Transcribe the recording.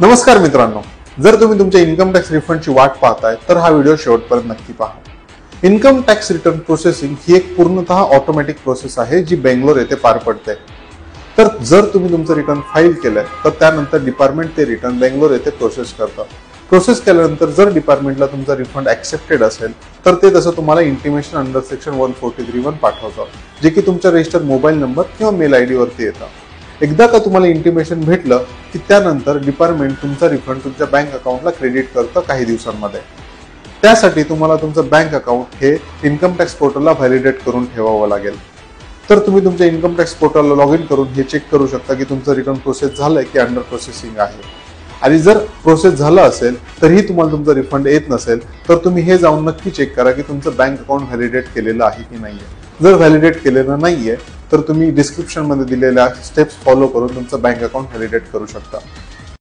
नमस्कार मित्रांनो, जर तुम्ही तुमच्या इन्कम टॅक्स रिफंडची वाट पाहताय तर हा व्हिडिओ शेवटपर्यंत नक्की पहा। इन्कम टॅक्स रिटर्न प्रोसेसिंग ही एक पूर्णतः ऑटोमॅटिक प्रोसेस आहे जी बेंगलोर येथे पार पडते। तर जर तुम्ही तुमचं रिटर्न फाईल केलंय तर त्यानंतर डिपार्टमेंट ते रिटर्न बेंगलोर येथे प्रोसेस करतं। प्रोसेस केल्यानंतर जर डिपार्टमेंटला तुमचा रिफंड ऍक्सेप्टेड असेल तर ते तसं तुम्हाला इंटिमेशन अंडर सेक्शन 143 पाठवतं, जे की तुमच्या रजिस्टर्ड मोबाईल नंबर किंवा मेल आयडी वरती येतं। एकदा का तुम्हाला इंटिमेशन भेटलं की त्यानंतर डिपार्टमेंट तुमचा रिफंड तुमच्या बँक अकाउंटला क्रेडिट करतं काही दिवसांमध्ये। त्यासाठी तुम्हाला तुमचं बँक अकाउंट हे इन्कम टॅक्स पोर्टलला व्हॅलिडेट करून ठेवावं लागेल। तर तुम्ही तुमच्या इन्कम टॅक्स पोर्टलला लॉग इन करून हे चेक करू शकता की तुमचं रिटर्न प्रोसेस झालंय की अंडर प्रोसेसिंग आहे। आणि जर प्रोसेस झालं असेल तरीही तुम्हाला तुमचा रिफंड येत नसेल तर तुम्ही हे जाऊन नक्की चेक करा की तुमचं बँक अकाउंट व्हॅलिडेट केलेलं आहे की नाहीये। जर व्हॅलिडेट केलेलं नाहीये तर तुम्ही डिस्क्रिप्शन मध्ये दिलेल्या स्टेप्स फॉलो करून तुमचं बँक अकाउंट व्हॅलिडेट करू शकता।